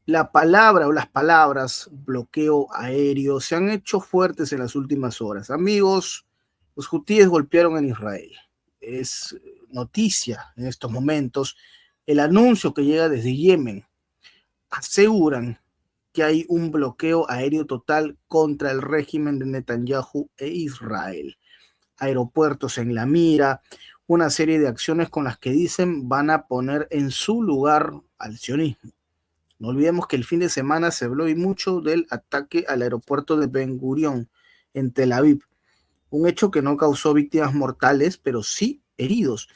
La palabra o las palabras bloqueo aéreo se han hecho fuertes en las últimas horas. Amigos, los hutíes golpearon en Israel. Es noticia en estos momentos el anuncio que llega desde Yemen. Aseguran que hay un bloqueo aéreo total contra el régimen de Netanyahu e Israel. Aeropuertos en la mira, una serie de acciones con las que dicen van a poner en su lugar al sionismo. No olvidemos que el fin de semana se habló y mucho del ataque al aeropuerto de Ben Gurion en Tel Aviv, un hecho que no causó víctimas mortales, pero sí heridos.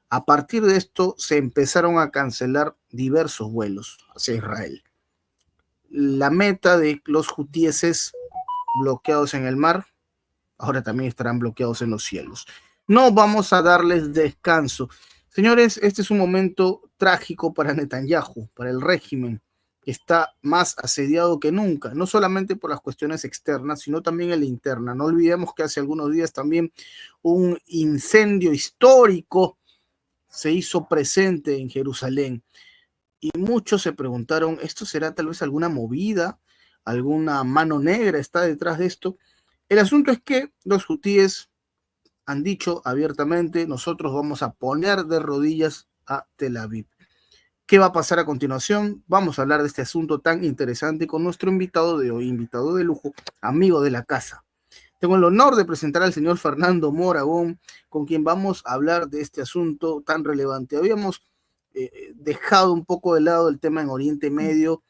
A partir de esto se empezaron a cancelar diversos vuelos hacia Israel. La meta de los hutieses bloqueados en el mar, ahora también estarán bloqueados en los cielos. No vamos a darles descanso. Señores, este es un momento trágico para Netanyahu, para el régimen, que está más asediado que nunca, no solamente por las cuestiones externas, sino también en la interna. No olvidemos que hace algunos días también un incendio histórico se hizo presente en Jerusalén y muchos se preguntaron, ¿esto será tal vez alguna movida? ¿Alguna mano negra está detrás de esto? El asunto es que los hutíes han dicho abiertamente, nosotros vamos a poner de rodillas a Tel Aviv. ¿Qué va a pasar a continuación? Vamos a hablar de este asunto tan interesante con nuestro invitado de hoy, invitado de lujo, amigo de la casa. Tengo el honor de presentar al señor Fernando Moragón, con quien vamos a hablar de este asunto tan relevante. Habíamos dejado un poco de lado el tema en Oriente Medio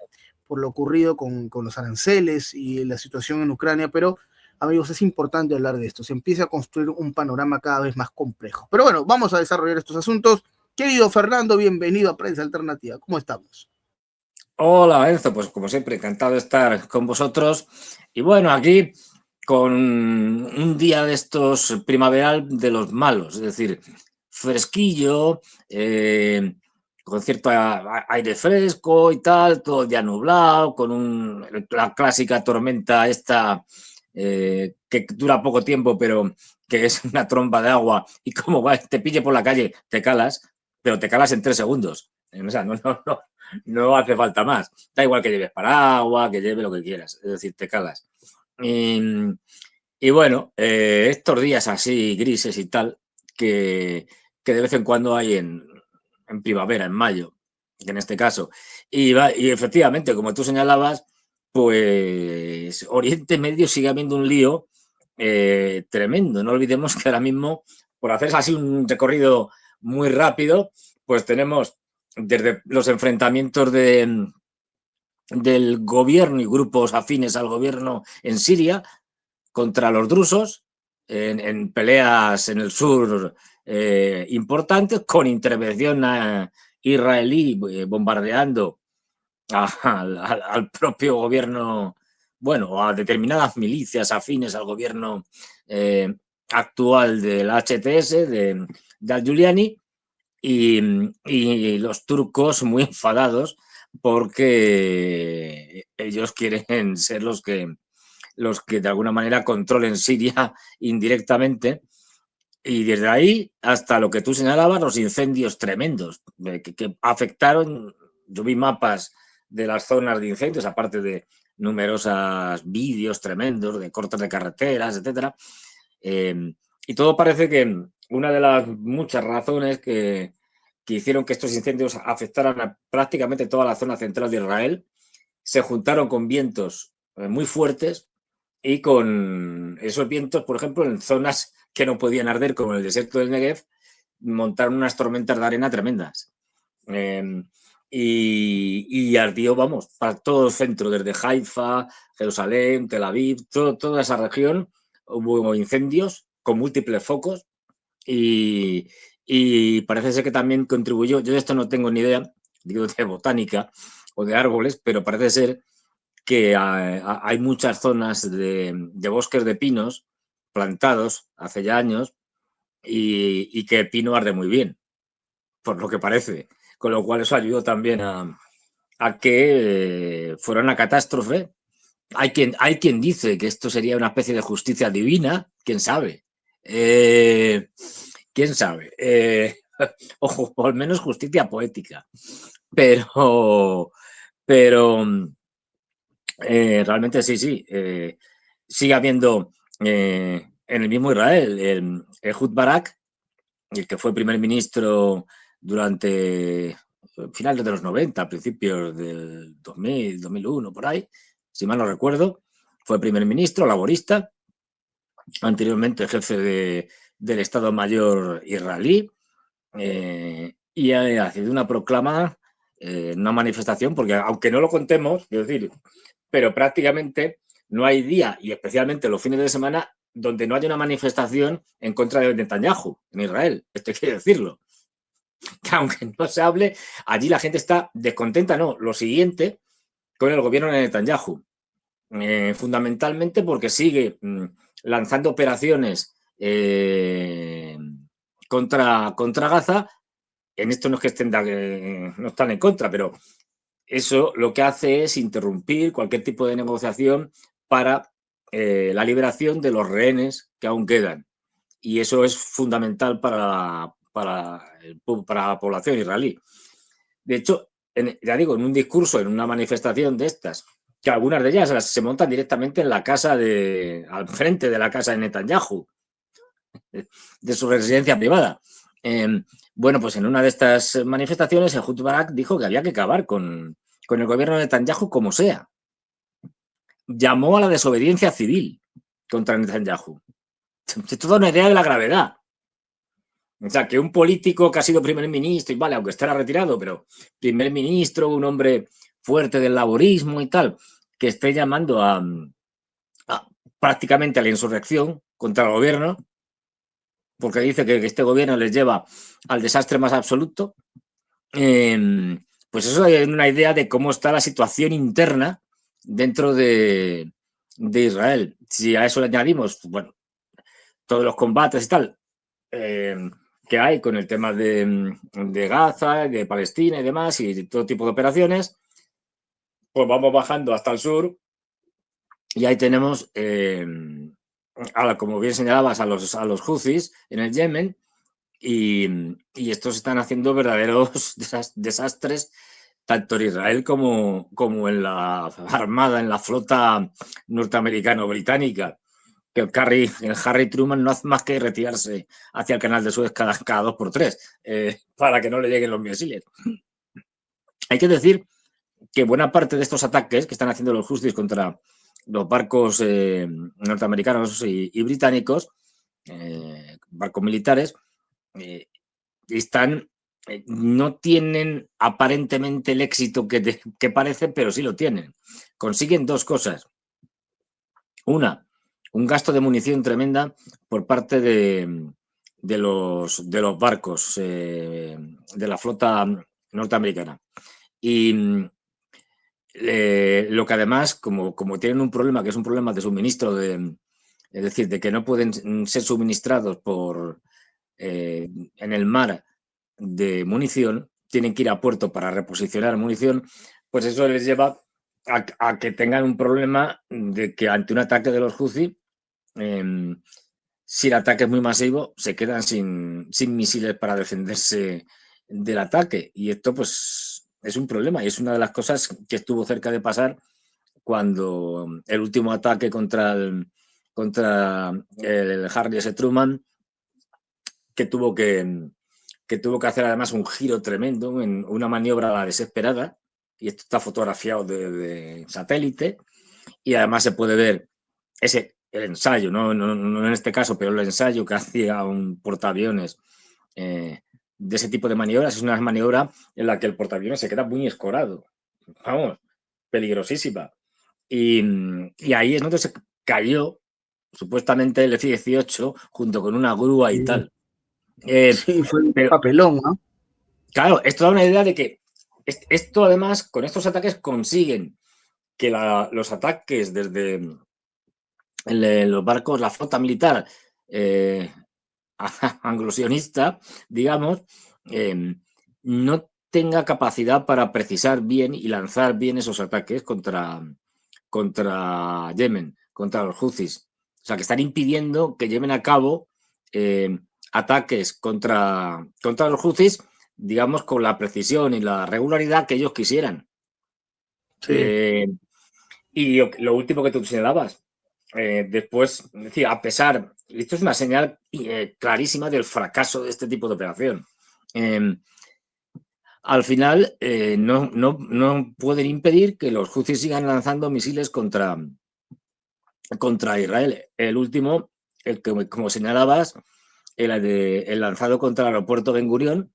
por lo ocurrido con los aranceles y la situación en Ucrania, pero amigos, es importante hablar de esto. Se empieza a construir un panorama cada vez más complejo. Pero bueno, vamos a desarrollar estos asuntos. Querido Fernando, bienvenido a Prensa Alternativa. ¿Cómo estamos? Hola, Enzo, pues como siempre, encantado de estar con vosotros. Y bueno, aquí con un día de estos primaveral de los malos, es decir, fresquillo, con cierto aire fresco y tal, todo ya nublado, con la clásica tormenta esta que dura poco tiempo, pero que es una tromba de agua y como va, te pille por la calle, te calas, pero te calas en 3 segundos. O sea, no hace falta más. Da igual que lleves paraguas, que lleves lo que quieras. Es decir, te calas. Y, y bueno, estos días así grises y tal, que de vez en cuando hay en primavera, en mayo, en este caso. Y efectivamente, como tú señalabas, pues Oriente Medio sigue habiendo un lío tremendo. No olvidemos que ahora mismo, por hacer así un recorrido muy rápido, pues tenemos desde los enfrentamientos del gobierno y grupos afines al gobierno en Siria contra los drusos, en peleas en el sur importantes, con intervención israelí bombardeando al propio gobierno, bueno, a determinadas milicias afines al gobierno eh, actual del HTS, de Al-Juliani, y los turcos muy enfadados porque ellos quieren ser los que de alguna manera controlen Siria indirectamente. Y desde ahí hasta lo que tú señalabas, los incendios tremendos que afectaron. Yo vi mapas de las zonas de incendios, aparte de numerosos vídeos tremendos de cortes de carreteras, etcétera. Y todo parece que una de las muchas razones que hicieron que estos incendios afectaran a prácticamente toda la zona central de Israel se juntaron con vientos muy fuertes y con esos vientos, por ejemplo, en zonas que no podían arder, como en el desierto del Negev, montaron unas tormentas de arena tremendas. Eh, y ardió, vamos, para todo el centro, desde Haifa, Jerusalén, Tel Aviv, toda esa región, hubo incendios con múltiples focos y, y parece ser que también contribuyó, yo de esto no tengo ni idea, digo de botánica o de árboles, pero parece ser que hay muchas zonas de bosques de pinos plantados hace ya años y que el pino arde muy bien, por lo que parece. Con lo cual eso ayudó también a que fuera una catástrofe. Hay quien dice que esto sería una especie de justicia divina, quién sabe. Eh, quién sabe. Ojo, o al menos justicia poética. Pero, Pero realmente sí. Sigue habiendo en el mismo Israel el Ehud Barak, el que fue primer ministro durante finales de los 90, principios del 2000, 2001, por ahí, si mal no recuerdo, fue primer ministro laborista, anteriormente jefe del Estado Mayor israelí, y ha sido una proclama, una manifestación, porque aunque no lo contemos, quiero decir, pero prácticamente no hay día, y especialmente los fines de semana, donde no haya una manifestación en contra de Netanyahu en Israel. Esto hay que decirlo. Que aunque no se hable, allí la gente está descontenta, no, lo siguiente, con el gobierno de Netanyahu. Fundamentalmente porque sigue lanzando operaciones contra Gaza. En esto no es que no están en contra, pero eso lo que hace es interrumpir cualquier tipo de negociación para la liberación de los rehenes que aún quedan. Y eso es fundamental para la población israelí. De hecho, ya digo, en un discurso, en una manifestación de estas, que algunas de ellas se montan directamente en la casa al frente de la casa de Netanyahu, de su residencia privada. Bueno, pues en una de estas manifestaciones, Ehud Barak dijo que había que acabar con el gobierno de Netanyahu como sea. Llamó a la desobediencia civil contra Netanyahu. Esto da una idea de la gravedad. O sea, que un político que ha sido primer ministro, y vale, aunque estará retirado, pero primer ministro, un hombre fuerte del laborismo y tal, que esté llamando a prácticamente a la insurrección contra el gobierno, porque dice que este gobierno les lleva al desastre más absoluto, pues eso es una idea de cómo está la situación interna dentro de Israel. Si a eso le añadimos, bueno, todos los combates y tal, que hay con el tema de Gaza, de Palestina y demás, y todo tipo de operaciones, pues vamos bajando hasta el sur y ahí tenemos, como bien señalabas, a los Houthis en el Yemen, y estos están haciendo verdaderos desastres tanto en Israel como en la armada, en la flota norteamericano-británica. Que el Harry Truman no hace más que retirarse hacia el canal de Suez cada 2x3 para que no le lleguen los misiles. Hay que decir que buena parte de estos ataques que están haciendo los Houthis contra los barcos norteamericanos y británicos, barcos militares, no tienen aparentemente el éxito que parece, pero sí lo tienen. Consiguen dos cosas. Una, un gasto de munición tremenda por parte de los barcos de la flota norteamericana. Y lo que además, como tienen un problema, que es un problema de suministro, es decir, de que no pueden ser suministrados en el mar de munición, tienen que ir a puerto para reposicionar munición, pues eso les lleva a que tengan un problema de que ante un ataque de los Houthi, si el ataque es muy masivo, se quedan sin misiles para defenderse del ataque. Y esto pues es un problema y es una de las cosas que estuvo cerca de pasar cuando el último ataque contra el Harry S. Truman, que tuvo que hacer además un giro tremendo en una maniobra a la desesperada, y esto está fotografiado de satélite, y además se puede ver el ensayo, no en este caso, pero el ensayo que hacía un portaaviones de ese tipo de maniobras. Es una maniobra en la que el portaaviones se queda muy escorado, vamos, peligrosísima. Y ahí es donde se cayó supuestamente el F-18 junto con una grúa y tal. Sí, fue un Pero papelón, ¿no? claro, esto da una idea de que esto además, con estos ataques consiguen que los ataques desde los barcos, la flota militar anglosionista, digamos, no tenga capacidad para precisar bien y lanzar bien esos ataques contra Yemen, contra los Houthis. O sea, que están impidiendo que lleven a cabo ataques contra los Houthis, digamos, con la precisión y la regularidad que ellos quisieran. Sí. Y lo último que tú señalabas, después, es decir, a pesar, esto es una señal clarísima del fracaso de este tipo de operación. Al final, no pueden impedir que los Houthis sigan lanzando misiles contra Israel. El último, el que, como señalabas, el lanzado contra el aeropuerto Ben Gurión,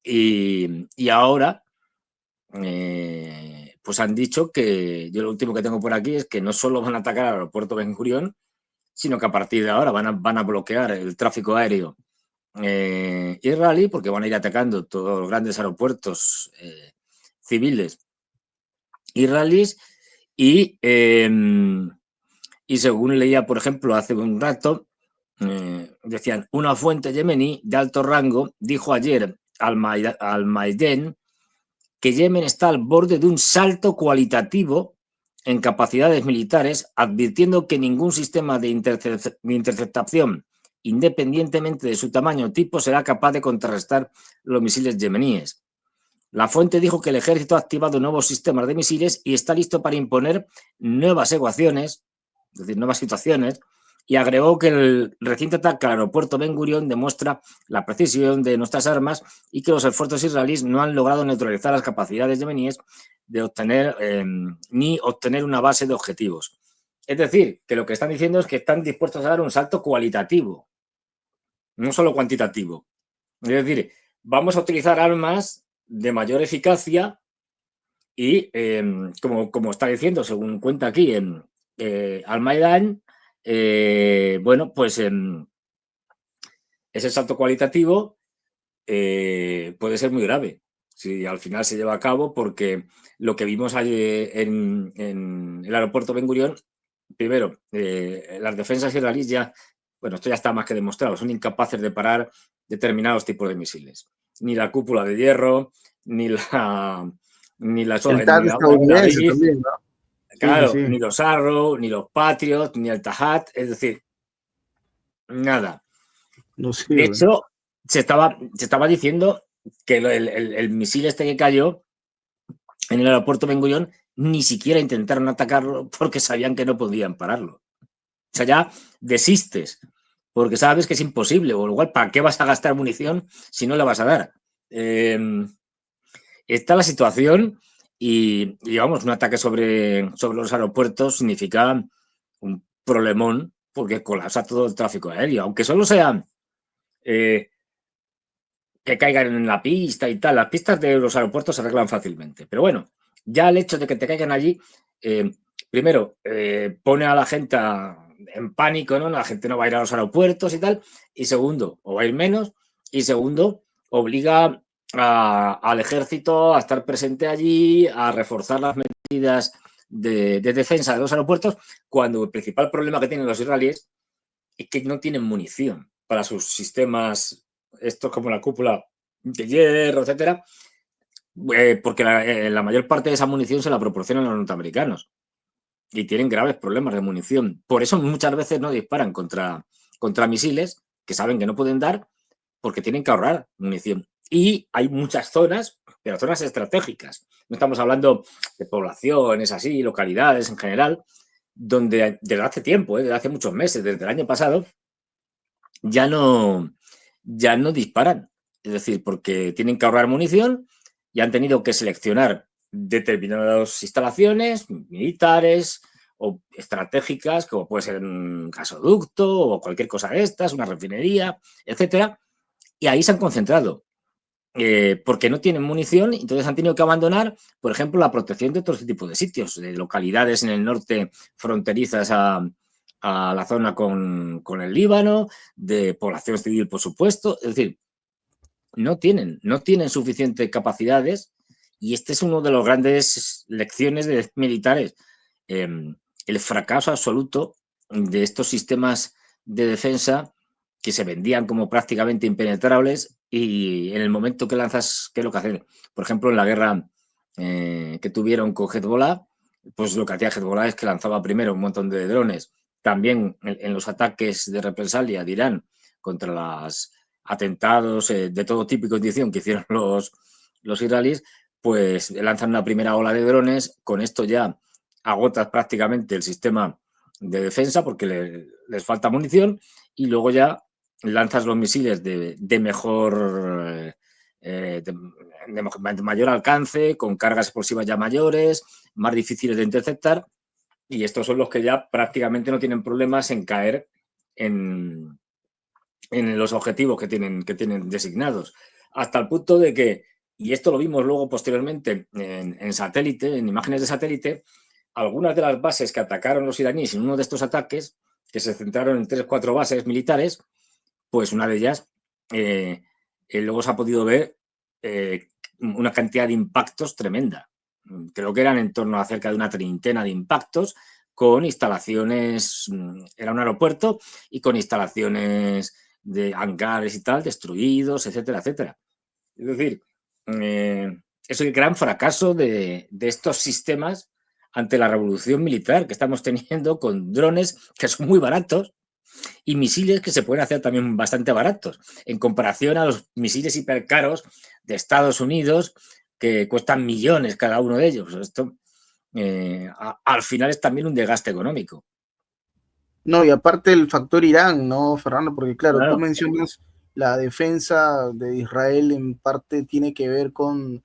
y ahora pues han dicho que, yo lo último que tengo por aquí es que no solo van a atacar al aeropuerto Ben Gurión, sino que a partir de ahora van a bloquear el tráfico aéreo israelí, porque van a ir atacando todos los grandes aeropuertos civiles israelíes y según leía, por ejemplo, hace un rato, decían, una fuente yemení de alto rango dijo ayer al Maidén que Yemen está al borde de un salto cualitativo en capacidades militares, advirtiendo que ningún sistema de interceptación, independientemente de su tamaño o tipo, será capaz de contrarrestar los misiles yemeníes. La fuente dijo que el ejército ha activado nuevos sistemas de misiles y está listo para imponer nuevas ecuaciones, es decir, nuevas situaciones, y agregó que el reciente ataque al aeropuerto Ben Gurión demuestra la precisión de nuestras armas y que los esfuerzos israelíes no han logrado neutralizar las capacidades yemeníes de obtener ni obtener una base de objetivos. Es decir, que lo que están diciendo es que están dispuestos a dar un salto cualitativo, no solo cuantitativo. Es decir, vamos a utilizar armas de mayor eficacia y, como está diciendo, según cuenta aquí en Al-Maidán, bueno, pues ese salto cualitativo puede ser muy grave si al final se lleva a cabo, porque lo que vimos allí en el aeropuerto Ben Gurión, primero, las defensas israelíes ya, bueno, esto ya está más que demostrado, son incapaces de parar determinados tipos de misiles. Ni la cúpula de hierro, ni la, ni la, El ni TAD la onda de estadounidense David, también, ¿no? Sí, sí, claro, sí. ni los Arrow, ni los Patriot, ni el Tajat, es decir, nada. No De sirve. hecho, se estaba diciendo que el misil este que cayó en el aeropuerto Ben Gurión ni siquiera intentaron atacarlo porque sabían que no podían pararlo. O sea, ya desistes porque sabes que es imposible, o igual, ¿para qué vas a gastar munición si no la vas a dar? Está la situación y vamos, un ataque sobre los aeropuertos significa un problemón porque colapsa todo el tráfico aéreo, aunque solo sea eh, que caigan en la pista y tal. Las pistas de los aeropuertos se arreglan fácilmente, pero bueno, ya el hecho de que te caigan allí, primero, pone a la gente en pánico, ¿no? La gente no va a ir a los aeropuertos y tal, y segundo, o va a ir menos, y segundo, obliga al ejército a estar presente allí, a reforzar las medidas de defensa de los aeropuertos, cuando el principal problema que tienen los israelíes es que no tienen munición para sus sistemas, estos como la cúpula de hierro, etcétera, porque la mayor parte de esa munición se la proporcionan los norteamericanos y tienen graves problemas de munición. Por eso muchas veces no disparan contra misiles que saben que no pueden dar, porque tienen que ahorrar munición. Y hay muchas zonas, pero zonas estratégicas. No estamos hablando de poblaciones así, localidades en general, donde desde hace tiempo, desde hace muchos meses, desde el año pasado, ya no disparan. Es decir, porque tienen que ahorrar munición y han tenido que seleccionar determinadas instalaciones militares o estratégicas, como puede ser un gasoducto o cualquier cosa de estas, una refinería, etcétera, y ahí se han concentrado. Porque no tienen munición, entonces han tenido que abandonar, por ejemplo, la protección de otro tipo de sitios, de localidades en el norte fronterizas a la zona con el Líbano, de población civil, por supuesto. Es decir, no tienen suficientes capacidades y este es uno de los grandes lecciones de militares. Eh, el fracaso absoluto de estos sistemas de defensa que se vendían como prácticamente impenetrables y en el momento que lanzas, ¿qué es lo que hacen? Por ejemplo, en la guerra que tuvieron con Hezbollah, pues lo que hacía Hezbollah es que lanzaba primero un montón de drones, también en los ataques de represalia de Irán contra los atentados de todo tipo y condición que hicieron los israelíes, pues lanzan una primera ola de drones. Con esto ya agotas prácticamente el sistema de defensa porque les falta munición, y luego ya lanzas los misiles de mejor, de mayor alcance, con cargas explosivas ya mayores, más difíciles de interceptar, y estos son los que ya prácticamente no tienen problemas en caer en los objetivos que tienen designados. Hasta el punto de que, y esto lo vimos luego posteriormente en satélite, en imágenes de satélite, algunas de las bases que atacaron los iraníes en uno de estos ataques, que se centraron en 3 o 4 bases militares, pues una de ellas, luego se ha podido ver una cantidad de impactos tremenda. Creo que eran en torno a cerca de una treintena de impactos con instalaciones, era un aeropuerto, y con instalaciones de hangares y tal, destruidos, etcétera, etcétera. Es decir, es el gran fracaso de estos sistemas ante la revolución militar que estamos teniendo, con drones que son muy baratos y misiles que se pueden hacer también bastante baratos, en comparación a los misiles hipercaros de Estados Unidos, que cuestan millones cada uno de ellos. Esto al final es también un desgaste económico. No, y aparte el factor Irán, ¿no, Fernando? Porque claro, tú Claro. mencionas la defensa de Israel en parte tiene que ver con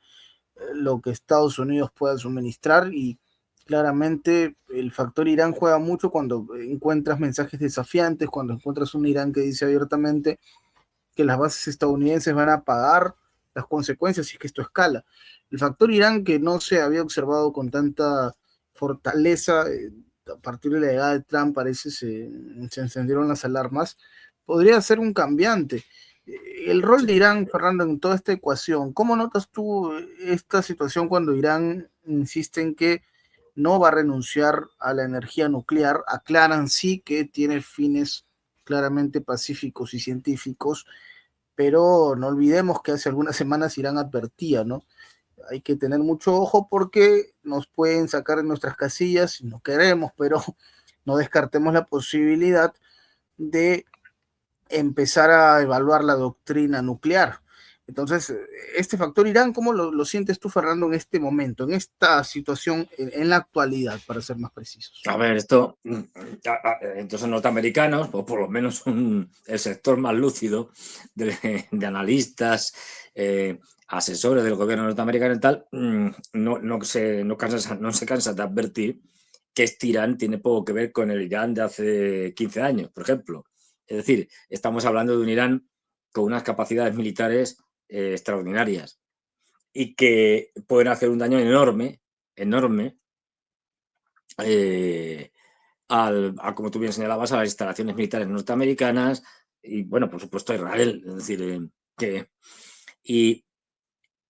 lo que Estados Unidos pueda suministrar y claramente el factor Irán juega mucho cuando encuentras mensajes desafiantes, cuando encuentras un Irán que dice abiertamente que las bases estadounidenses van a pagar las consecuencias si es que esto escala. El factor Irán, que no se había observado con tanta fortaleza a partir de la llegada de Trump, parece se encendieron las alarmas, podría ser un cambiante. El rol de Irán, Fernando, en toda esta ecuación, ¿cómo notas tú esta situación cuando Irán insiste en que no va a renunciar a la energía nuclear? Aclaran sí que tiene fines claramente pacíficos y científicos, pero no olvidemos que hace algunas semanas Irán advertía, ¿no? Hay que tener mucho ojo porque nos pueden sacar de nuestras casillas si no queremos, pero no descartemos la posibilidad de empezar a evaluar la doctrina nuclear. Entonces, este factor Irán, ¿cómo lo sientes tú, Fernando, en este momento, en esta situación, en la actualidad, para ser más precisos? A ver, esto, entonces norteamericanos, o por lo menos el sector más lúcido de analistas, asesores del gobierno norteamericano y tal, no se cansa de advertir que este Irán tiene poco que ver con el Irán de hace 15 años, por ejemplo. Es decir, estamos hablando de un Irán con unas capacidades militares extraordinarias y que pueden hacer un daño enorme, enorme, como tú bien señalabas, a las instalaciones militares norteamericanas y, bueno, por supuesto, a Israel. Es decir, y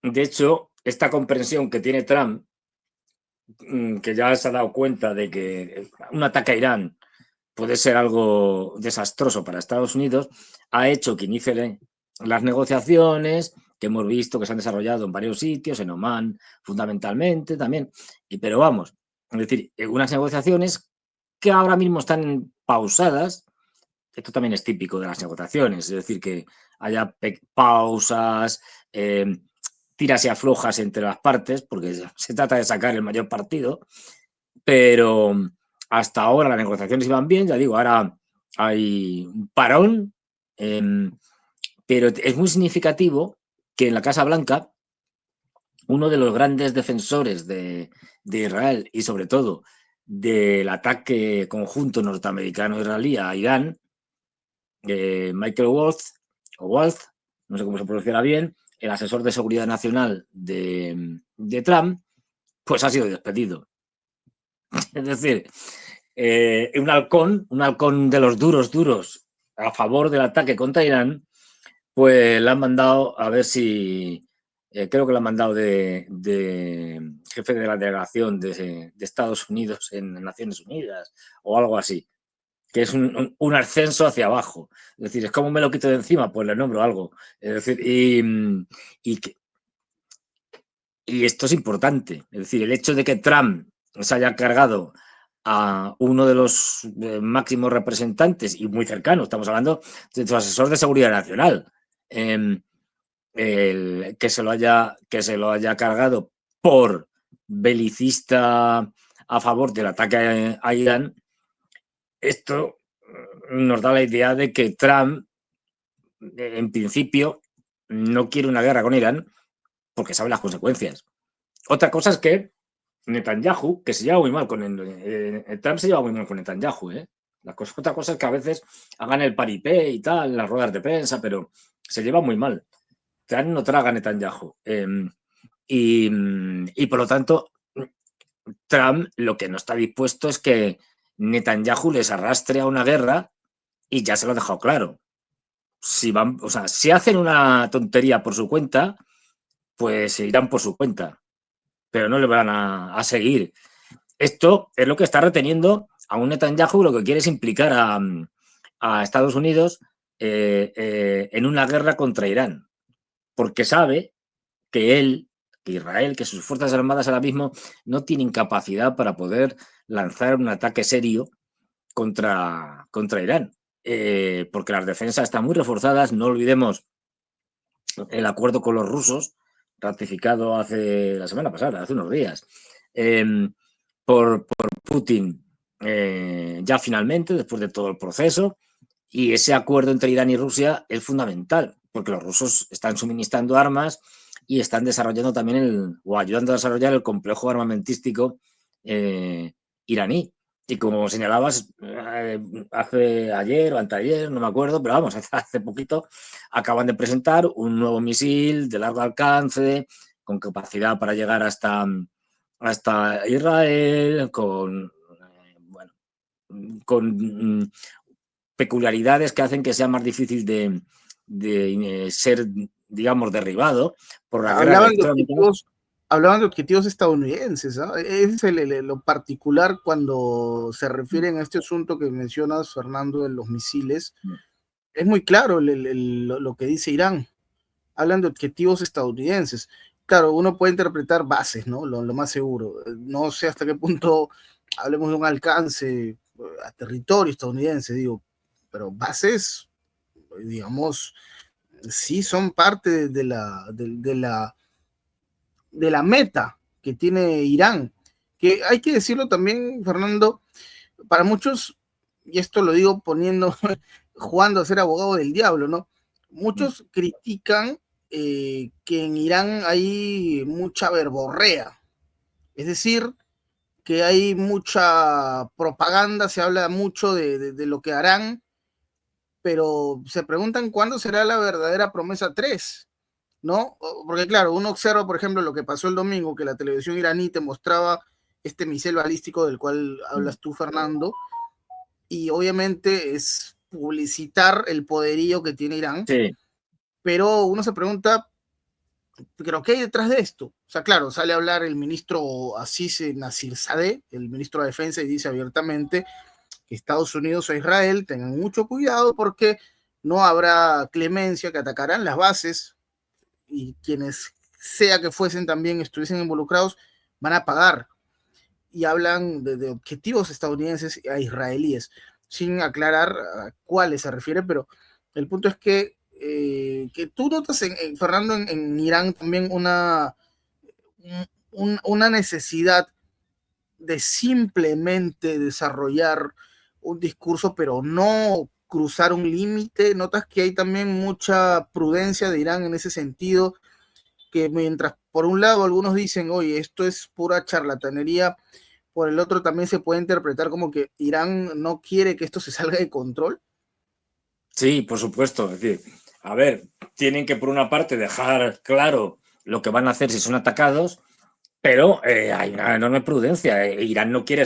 de hecho, esta comprensión que tiene Trump, que ya se ha dado cuenta de que un ataque a Irán puede ser algo desastroso para Estados Unidos, ha hecho que inicie las negociaciones que hemos visto que se han desarrollado en varios sitios, en Omán fundamentalmente también, pero vamos, es decir, unas negociaciones que ahora mismo están pausadas. Esto también es típico de las negociaciones, es decir, que haya pausas, tiras y aflojas entre las partes, porque se trata de sacar el mayor partido, pero hasta ahora las negociaciones iban bien, ya digo, ahora hay un parón, pero es muy significativo que en la Casa Blanca uno de los grandes defensores de Israel y sobre todo del ataque conjunto norteamericano-israelí a Irán, Michael Waltz, no sé cómo se pronunciará bien, el asesor de seguridad nacional de Trump, pues ha sido despedido. Es decir, un halcón de los duros a favor del ataque contra Irán, pues le han mandado a ver si, creo que lo han mandado de jefe de la delegación de Estados Unidos en Naciones Unidas o algo así, que es un ascenso hacia abajo. Es decir, es como me lo quito de encima, pues le nombro algo. Es decir, y esto es importante. Es decir, el hecho de que Trump se haya cargado a uno de los máximos representantes y muy cercano, estamos hablando de su asesor de seguridad nacional, que se lo haya cargado por belicista a favor del ataque a Irán, esto nos da la idea de que Trump, en principio, no quiere una guerra con Irán porque sabe las consecuencias. Otra cosa es que Netanyahu, que se lleva muy mal con Trump se lleva muy mal con Netanyahu, ¿eh? Otra cosa es que a veces hagan el paripé y tal, las ruedas de prensa, pero se lleva muy mal. Trump no traga a Netanyahu. Y por lo tanto, Trump lo que no está dispuesto es que Netanyahu les arrastre a una guerra y ya se lo ha dejado claro. Si hacen una tontería por su cuenta, pues se irán por su cuenta, pero no le van a seguir. Esto es lo que está reteniendo a un Netanyahu, lo que quiere es implicar a Estados Unidos en una guerra contra Irán, porque sabe que Israel, que sus fuerzas armadas ahora mismo no tienen capacidad para poder lanzar un ataque serio contra Irán, porque las defensas están muy reforzadas. No olvidemos el acuerdo con los rusos, ratificado la semana pasada, hace unos días, por Putin, ya finalmente, después de todo el proceso. Y ese acuerdo entre Irán y Rusia es fundamental, porque los rusos están suministrando armas y están desarrollando también o ayudando a desarrollar el complejo armamentístico iraní. Y como señalabas, hace ayer o anteayer, no me acuerdo, pero vamos, hace poquito, acaban de presentar un nuevo misil de largo alcance, con capacidad para llegar hasta Israel, bueno, con peculiaridades que hacen que sea más difícil de ser, digamos, derribado por las guerras Hablaban de electrónicas. objetivos, hablaban de objetivos estadounidenses, ¿ah? Ese es lo particular cuando se refieren a este asunto que mencionas, Fernando, de los misiles. Es muy claro lo que dice Irán. Hablan de objetivos estadounidenses. Claro, uno puede interpretar bases, ¿no? Lo más seguro. No sé hasta qué punto hablemos de un alcance a territorio estadounidense, digo, pero bases, digamos, sí son parte de la meta que tiene Irán. Que hay que decirlo también, Fernando, para muchos, y esto lo digo poniendo, jugando a ser abogado del diablo, ¿no? Muchos critican que en Irán hay mucha verborrea, es decir, que hay mucha propaganda, se habla mucho de lo que harán, pero se preguntan cuándo será la verdadera promesa 3, ¿no? Porque claro, uno observa, por ejemplo, lo que pasó el domingo, que la televisión iraní te mostraba este misil balístico del cual hablas tú, Fernando, y obviamente es publicitar el poderío que tiene Irán, Sí. pero uno se pregunta, ¿pero qué hay detrás de esto? O sea, claro, sale a hablar el ministro Aziz Nasirzadeh, el ministro de Defensa, y dice abiertamente que Estados Unidos o Israel tengan mucho cuidado porque no habrá clemencia, que atacarán las bases y quienes sea que fuesen también estuviesen involucrados van a pagar. Y hablan de objetivos estadounidenses a israelíes, sin aclarar a cuáles se refiere, pero el punto es que tú notas, Fernando, en Irán también una necesidad de simplemente desarrollar un discurso, pero no cruzar un límite. Notas que hay también mucha prudencia de Irán en ese sentido, que mientras por un lado algunos dicen, oye, esto es pura charlatanería, por el otro también se puede interpretar como que Irán no quiere que esto se salga de control. Sí, por supuesto. Es decir, a ver, tienen que por una parte dejar claro lo que van a hacer si son atacados, pero hay una enorme prudencia. Irán no quiere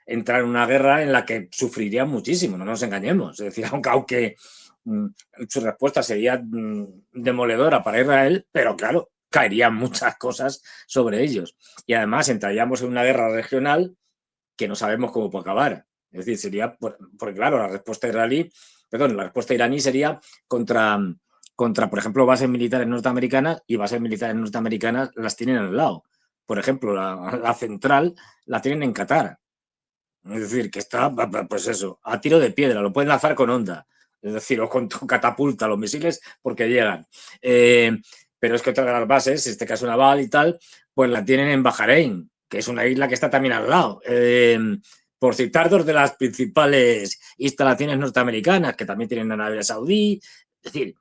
entrar en una guerra en la que sufriría muchísimo, no nos engañemos. Es decir, aunque su respuesta sería demoledora para Israel, pero claro, caerían muchas cosas sobre ellos. Y además entraríamos en una guerra regional que no sabemos cómo puede acabar. Es decir, sería, porque claro, la respuesta iraní sería contra, por ejemplo, bases militares norteamericanas, y bases militares norteamericanas las tienen al lado. Por ejemplo, la central la tienen en Qatar. Es decir, que está, pues eso, a tiro de piedra, lo pueden lanzar con onda. Es decir, o con catapulta los misiles porque llegan. pero es que otra de las bases, en este caso naval y tal, pues la tienen en Bahrein, que es una isla que está también al lado. Por citar dos de las principales instalaciones norteamericanas, que también tienen en Arabia Saudí, es decir,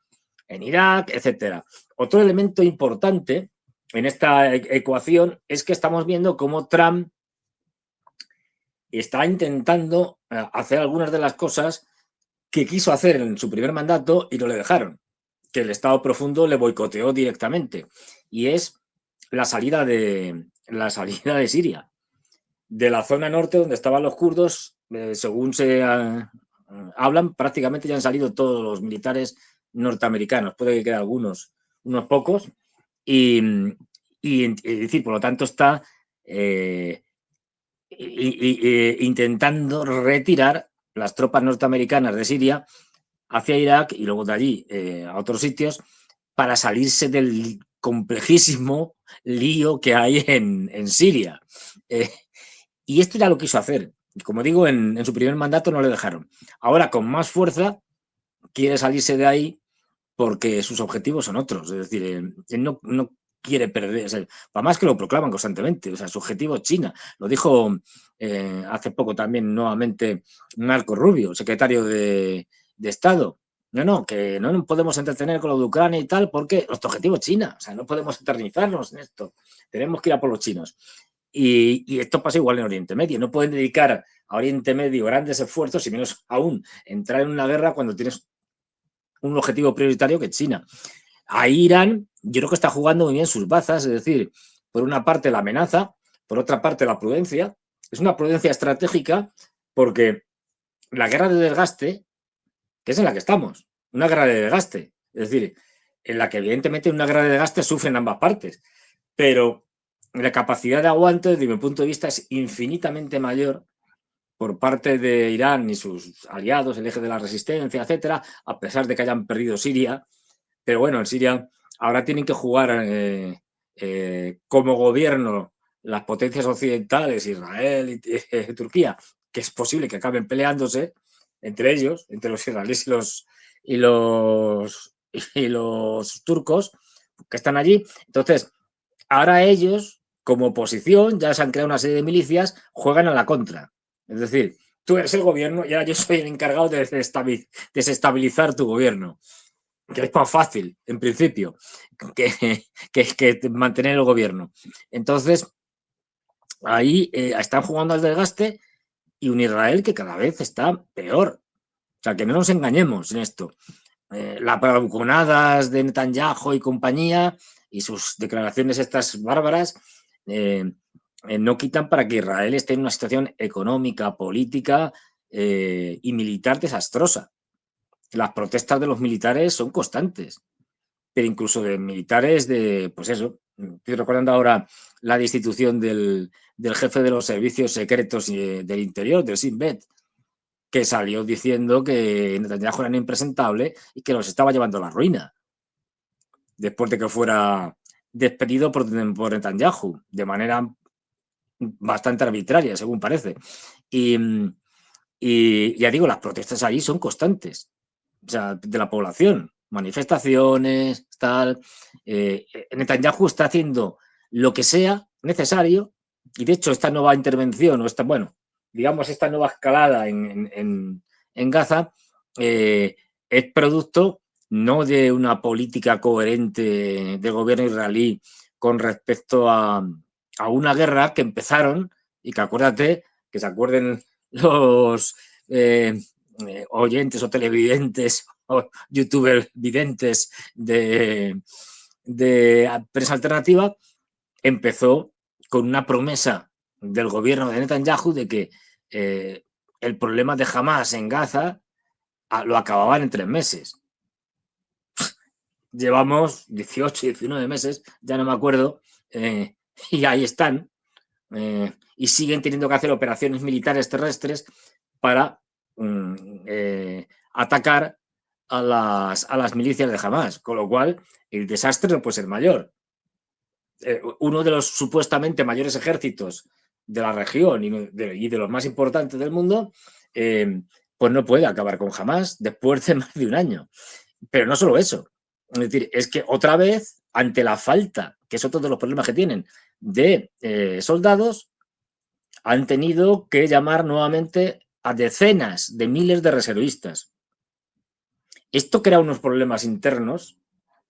en Irak, etcétera. Otro elemento importante en esta ecuación es que estamos viendo cómo Trump está intentando hacer algunas de las cosas que quiso hacer en su primer mandato y no le dejaron, que el Estado profundo le boicoteó directamente, y es la salida de Siria, de la zona norte donde estaban los kurdos. Según se hablan, prácticamente ya han salido todos los militares norteamericanos, puede que queden unos pocos, y, es decir, por lo tanto está intentando retirar las tropas norteamericanas de Siria hacia Irak y luego de allí a otros sitios para salirse del complejísimo lío que hay en Siria. Y esto ya lo quiso hacer. Como digo, en su primer mandato no le dejaron. Ahora, con más fuerza, quiere salirse de ahí porque sus objetivos son otros. Es decir, él no quiere perder, o sea, para más que lo proclaman constantemente, o sea, su objetivo es China. Lo dijo hace poco también nuevamente Marco Rubio, secretario de Estado. No, que no nos podemos entretener con lo de Ucrania y tal, porque nuestro objetivo es China. O sea, no podemos eternizarnos en esto. Tenemos que ir a por los chinos. Y esto pasa igual en Oriente Medio. No pueden dedicar a Oriente Medio grandes esfuerzos, y menos aún entrar en una guerra cuando tienes un objetivo prioritario que es China. Ahí Irán, yo creo que está jugando muy bien sus bazas, es decir, por una parte la amenaza, por otra parte la prudencia. Es una prudencia estratégica porque la guerra de desgaste, que es en la que estamos, una guerra de desgaste, es decir, en la que evidentemente una guerra de desgaste sufren ambas partes, pero la capacidad de aguante, desde mi punto de vista, es infinitamente mayor por parte de Irán y sus aliados, el eje de la resistencia, etcétera, a pesar de que hayan perdido Siria. Pero bueno, en Siria ahora tienen que jugar como gobierno las potencias occidentales, Israel y Turquía, que es posible que acaben peleándose entre ellos, entre los israelíes y los turcos que están allí. Entonces, ahora ellos, como oposición, ya se han creado una serie de milicias, juegan a la contra. Es decir, tú eres el gobierno y ahora yo soy el encargado de desestabilizar tu gobierno, que es más fácil, en principio, que mantener el gobierno. Entonces, ahí están jugando al desgaste, y un Israel que cada vez está peor. O sea, que no nos engañemos en esto. Las bravuconadas de Netanyahu y compañía y sus declaraciones estas bárbaras no quitan para que Israel esté en una situación económica, política y militar desastrosa. Las protestas de los militares son constantes, pero incluso de militares de, pues eso, estoy recordando ahora la destitución del jefe de los servicios secretos del interior, del Shin Bet, que salió diciendo que Netanyahu era impresentable y que los estaba llevando a la ruina, después de que fuera despedido por Netanyahu, de manera bastante arbitraria, según parece. Y ya digo, las protestas ahí son constantes, o sea, de la población, manifestaciones, tal. Netanyahu está haciendo lo que sea necesario, y de hecho esta nueva intervención, o esta, bueno, digamos, esta nueva escalada en Gaza es producto no de una política coherente del gobierno israelí con respecto a una guerra que empezaron, y que acuérdate, que se acuerden los oyentes o televidentes o youtubers videntes de prensa alternativa, empezó con una promesa del gobierno de Netanyahu de que el problema de Hamas en Gaza lo acababan en 3 meses. Llevamos 18, 19 meses, ya no me acuerdo, y ahí están. Y siguen teniendo que hacer operaciones militares terrestres para atacar a las milicias de Hamas, con lo cual el desastre no puede ser mayor. Uno de los supuestamente mayores ejércitos de la región y de los más importantes del mundo, pues no puede acabar con Hamas después de más de un año. Pero no solo eso, es decir, es que otra vez ante la falta, que es otro de los problemas que tienen, de soldados, han tenido que llamar nuevamente a decenas de miles de reservistas. Esto crea unos problemas internos,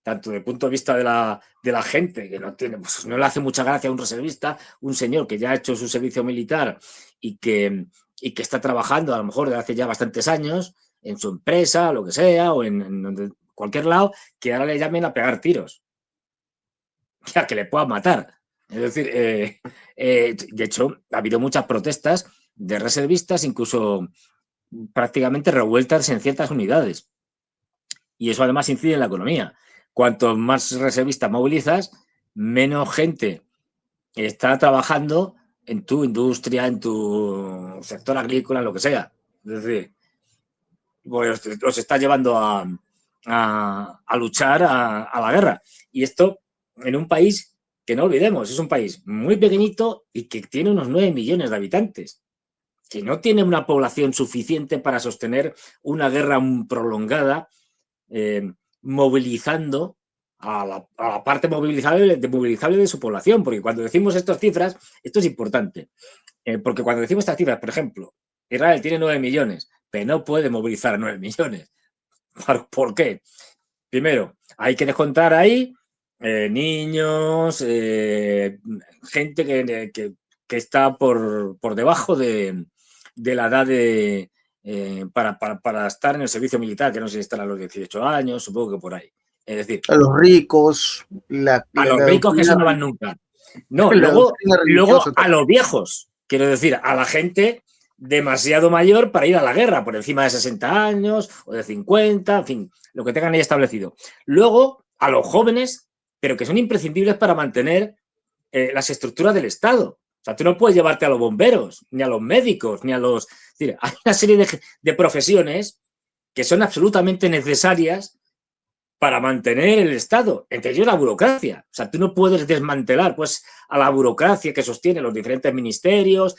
tanto desde el punto de vista de la gente, que no tiene, pues no le hace mucha gracia a un reservista, un señor que ya ha hecho su servicio militar y que está trabajando a lo mejor desde hace ya bastantes años en su empresa, lo que sea, o en cualquier lado, que ahora le llamen a pegar tiros, a que le puedan matar. Es decir, de hecho, ha habido muchas protestas de reservistas, incluso prácticamente revueltas en ciertas unidades. Y eso además incide en la economía. Cuanto más reservistas movilizas, menos gente está trabajando en tu industria, en tu sector agrícola, lo que sea. Es decir, pues los está llevando a luchar a la guerra. Y esto en un país que no olvidemos, es un país muy pequeñito y que tiene unos 9 millones de habitantes, que no tiene una población suficiente para sostener una guerra prolongada, movilizando a la parte movilizable de su población, porque cuando decimos estas cifras, esto es importante, porque cuando decimos estas cifras, por ejemplo, Israel tiene 9 millones, pero no puede movilizar a 9 millones. ¿Por qué? Primero, hay que descontar ahí niños, gente que está por debajo de la edad para estar en el servicio militar, que no sé si estará a los 18 años, supongo que por ahí. Es decir, a los ricos, a los la ricos que doctrina, eso no van nunca. No, la doctrina luego religiosa a también. los viejos, quiero decir, a la gente demasiado mayor para ir a la guerra, por encima de 60 años o de 50, en fin, lo que tengan ahí establecido. Luego a los jóvenes, pero que son imprescindibles para mantener las estructuras del Estado. O sea, tú no puedes llevarte a los bomberos, ni a los médicos, ni a los... Es decir, hay una serie de profesiones que son absolutamente necesarias para mantener el Estado, entre ellos la burocracia. O sea, tú no puedes desmantelar pues, a la burocracia que sostiene los diferentes ministerios,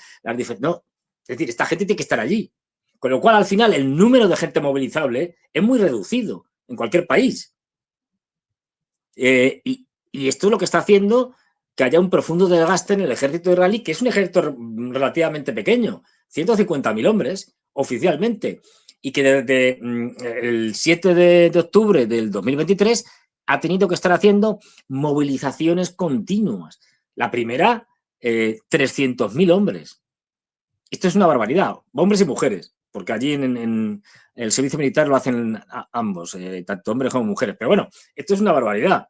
no. Es decir, esta gente tiene que estar allí. Con lo cual, al final, el número de gente movilizable es muy reducido en cualquier país. Y esto es lo que está haciendo que haya un profundo desgaste en el ejército israelí, que es un ejército relativamente pequeño, 150.000 hombres oficialmente, y que desde el 7 de octubre del 2023 ha tenido que estar haciendo movilizaciones continuas. La primera, 300.000 hombres. Esto es una barbaridad, hombres y mujeres, porque allí en el servicio militar lo hacen ambos, tanto hombres como mujeres. Pero bueno, esto es una barbaridad.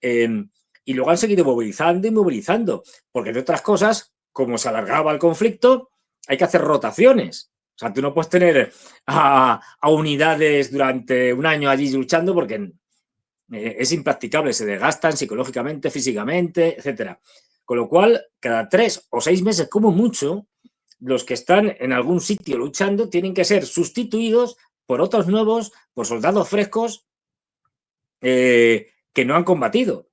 Y luego han seguido movilizando y movilizando, porque entre otras cosas, como se alargaba el conflicto, hay que hacer rotaciones. O sea, tú no puedes tener a unidades durante un año allí luchando porque es impracticable, se desgastan psicológicamente, físicamente, etcétera. Con lo cual, cada 3 o 6 meses, como mucho, los que están en algún sitio luchando tienen que ser sustituidos por otros nuevos, por soldados frescos que no han combatido.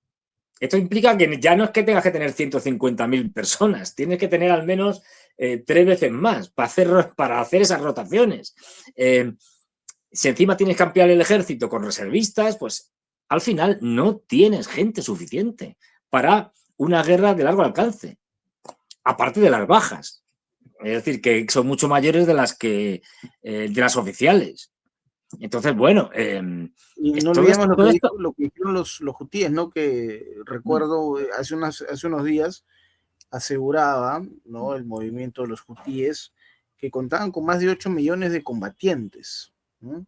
Esto implica que ya no es que tengas que tener 150.000 personas, tienes que tener al menos 3 veces más para hacer esas rotaciones. Si encima tienes que ampliar el ejército con reservistas, pues al final no tienes gente suficiente para una guerra de largo alcance, aparte de las bajas. Es decir, que son mucho mayores de de las oficiales. Entonces, bueno, Y no todo olvidemos esto, todo esto. lo que dijeron los hutíes, ¿no? Que recuerdo hace unos días aseguraba, ¿no? El movimiento de los hutíes que contaban con más de 8 millones de combatientes, ¿no?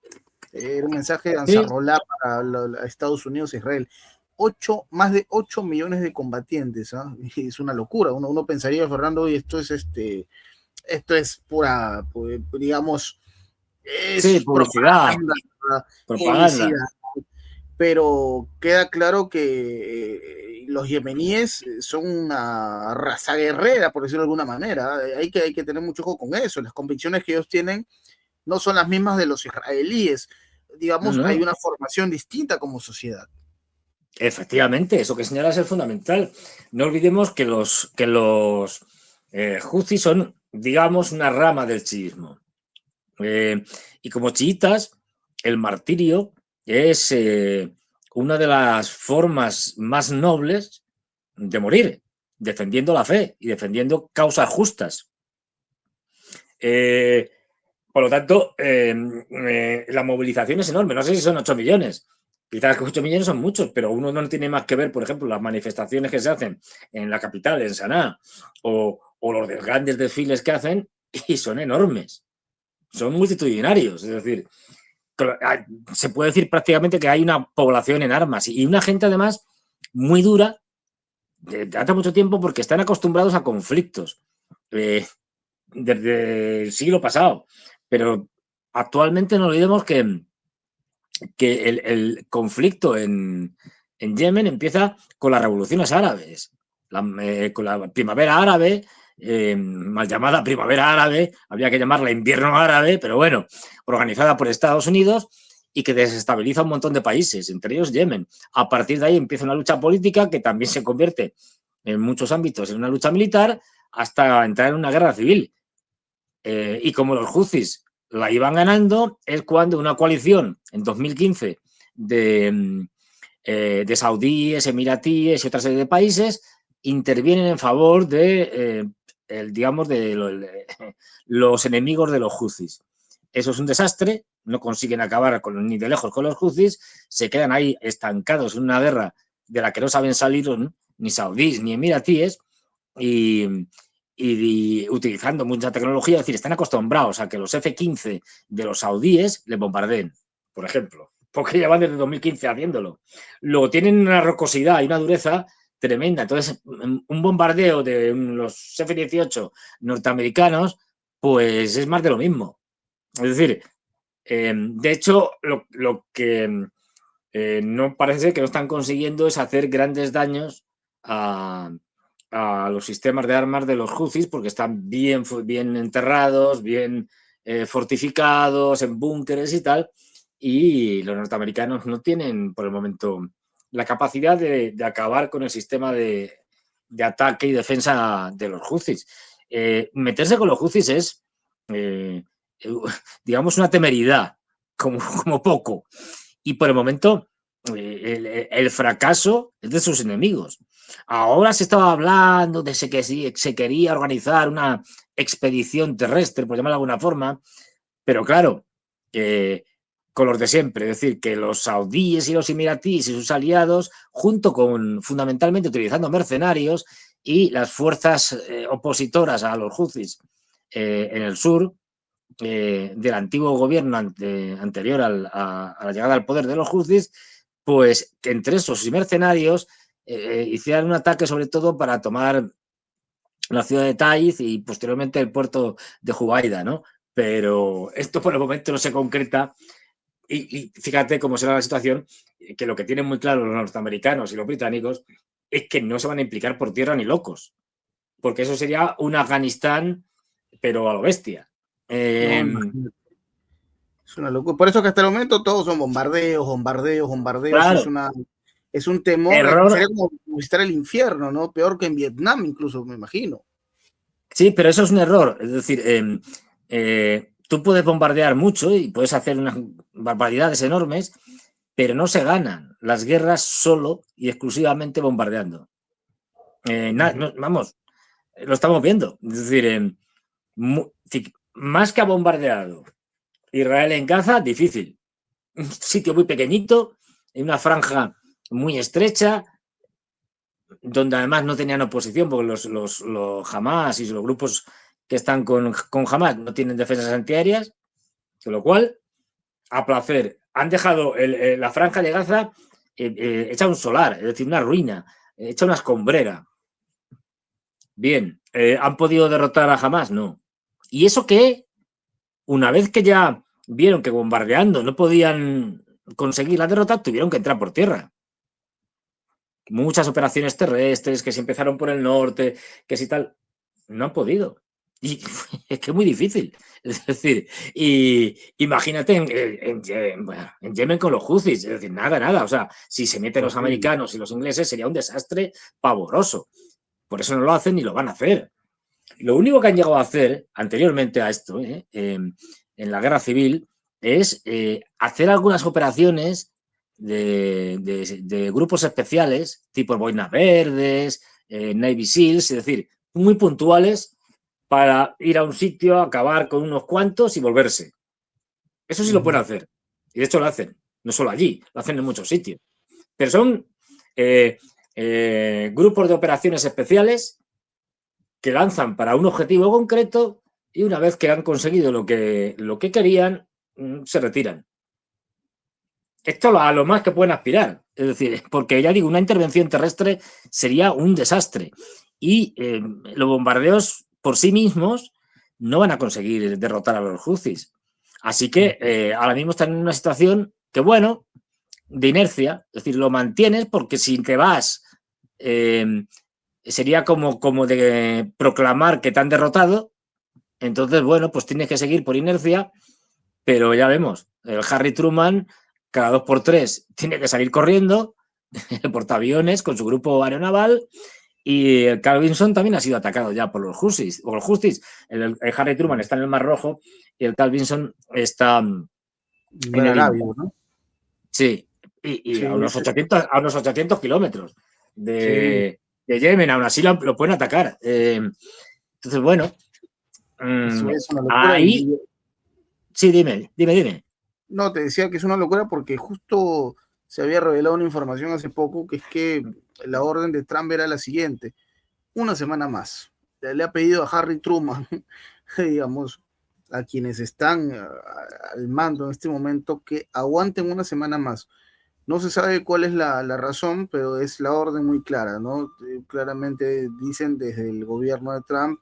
Era un mensaje de Sí, Ansarrolá para Estados Unidos e Israel. Más de 8 millones de combatientes, ¿eh? Es una locura. Uno pensaría, Fernando, y esto es pura, digamos, sí, es publicidad, propaganda, propaganda. publicidad, pero queda claro que los yemeníes son una raza guerrera, por decirlo de alguna manera. Hay que tener mucho ojo con eso. Las convicciones que ellos tienen no son las mismas de los israelíes. No, Digamos, hay no. una formación distinta como sociedad. Efectivamente, eso que señalas es fundamental. No olvidemos que los Houthis son, digamos, una rama del chiismo. Y como chiitas, el martirio es una de las formas más nobles de morir, defendiendo la fe y defendiendo causas justas. Por lo tanto, la movilización es enorme. No sé si son 8 millones. Quizás 8 millones son muchos, pero uno no tiene más que ver, por ejemplo, las manifestaciones que se hacen en la capital, en Sanaa, o los grandes desfiles que hacen, y son enormes. Son multitudinarios. Es decir, se puede decir prácticamente que hay una población en armas y una gente, además, muy dura desde hace mucho tiempo porque están acostumbrados a conflictos. Desde el siglo pasado. Pero actualmente no olvidemos que el conflicto en Yemen empieza con las revoluciones árabes, con la primavera árabe, mal llamada primavera árabe, habría que llamarla invierno árabe, pero bueno, organizada por Estados Unidos y que desestabiliza un montón de países, entre ellos Yemen. A partir de ahí empieza una lucha política que también se convierte en muchos ámbitos en una lucha militar hasta entrar en una guerra civil. Y como los Houthis la iban ganando, es cuando una coalición en 2015 de saudíes, emiratíes y otra serie de países intervienen en favor de, digamos, de los enemigos de los Houthis. Eso es un desastre, no consiguen acabar ni de lejos con los Houthis, se quedan ahí estancados en una guerra de la que no saben salir ni saudíes ni emiratíes, y utilizando mucha tecnología, es decir, están acostumbrados a que los F-15 de los saudíes le bombardeen, por ejemplo, porque llevan desde 2015 haciéndolo. Luego tienen una rocosidad y una dureza tremenda. Entonces, un bombardeo de los F-18 norteamericanos, pues es más de lo mismo. Es decir, de hecho, lo que no parece ser que no están consiguiendo es hacer grandes daños a los sistemas de armas de los Houthis porque están bien enterrados, bien fortificados, en búnkeres y tal, y los norteamericanos no tienen por el momento la capacidad de acabar con el sistema de ataque y defensa de los Houthis. Meterse con los Houthis es, digamos, una temeridad, como poco. Y por el momento, el fracaso es de sus enemigos. Ahora se estaba hablando de que se quería organizar una expedición terrestre, por llamarlo de alguna forma, pero claro, con los de siempre, es decir, que los saudíes y los emiratíes y sus aliados, junto con fundamentalmente utilizando mercenarios y las fuerzas opositoras a los Houthis en el sur, del antiguo gobierno anterior a la llegada al poder de los Houthis, pues que entre esos y mercenarios hicieran un ataque sobre todo para tomar la ciudad de Taiz y posteriormente el puerto de Jubaida, ¿no? Pero esto por el momento no se concreta y fíjate cómo será la situación, que lo que tienen muy claro los norteamericanos y los británicos es que no se van a implicar por tierra ni locos, porque eso sería un Afganistán, pero a lo bestia. No, es una locura. Por eso que hasta el momento todos son bombardeos, bombardeos, bombardeos. Claro, Es un temor, error. sería como visitar el infierno, ¿no? Peor que en Vietnam, incluso, me imagino. Sí, pero eso es un error. Es decir, tú puedes bombardear mucho y puedes hacer unas barbaridades enormes, pero no se ganan las guerras solo y exclusivamente bombardeando. Vamos, lo estamos viendo. Es decir, más que ha bombardeado Israel en Gaza, difícil. Un sitio muy pequeñito, en una franja muy estrecha, donde además no tenían oposición, porque los Hamas y los grupos que están con Hamas no tienen defensas antiaéreas, con lo cual, a placer, han dejado la franja de Gaza hecha un solar, es decir, una ruina, hecha una escombrera. Bien, ¿han podido derrotar a Hamas? No. ¿Y eso qué? Una vez que ya vieron que bombardeando no podían conseguir la derrota, tuvieron que entrar por tierra. Muchas operaciones terrestres que se empezaron por el norte, que si tal, no han podido. Y es que es muy difícil. Es decir, y imagínate en Yemen con los Houthis, es decir, nada. O sea, si se meten los Horrible. americanos y los ingleses sería un desastre pavoroso. Por eso no lo hacen ni lo van a hacer. Lo único que han llegado a hacer anteriormente a esto, en la guerra civil, es hacer algunas operaciones de grupos especiales, tipo boinas verdes, Navy Seals, es decir, muy puntuales para ir a un sitio, acabar con unos cuantos y volverse. Eso sí lo pueden hacer. Y de hecho lo hacen. No solo allí, lo hacen en muchos sitios. Pero son grupos de operaciones especiales que lanzan para un objetivo concreto y una vez que han conseguido lo que querían, se retiran. Esto a lo más que pueden aspirar. Es decir, porque ya digo, una intervención terrestre sería un desastre. Y los bombardeos por sí mismos no van a conseguir derrotar a los Houthis. Así que ahora mismo están en una situación que, bueno, de inercia. Es decir, lo mantienes porque si te vas, sería como de proclamar que te han derrotado. Entonces, bueno, pues tienes que seguir por inercia, pero ya vemos, el Harry Truman cada 2 por 3 tiene que salir corriendo, el portaaviones con su grupo aeronaval, y el Carl Vinson también ha sido atacado ya por los Houthis. El Harry Truman está en el Mar Rojo y el Carl Vinson está en el Índico. ¿No? Sí, y Sí, a unos 800 kilómetros sí. de Yemen, aún así lo pueden atacar. Entonces, bueno, Eso es una locura. ahí, sí, dime. No, te decía que es una locura porque justo se había revelado una información hace poco que es que la orden de Trump era la siguiente: una semana más. Le ha pedido a Harry Truman, digamos, a quienes están al mando en este momento, que aguanten una semana más. No se sabe cuál es la razón, pero es la orden muy clara, ¿no? Claramente dicen desde el gobierno de Trump,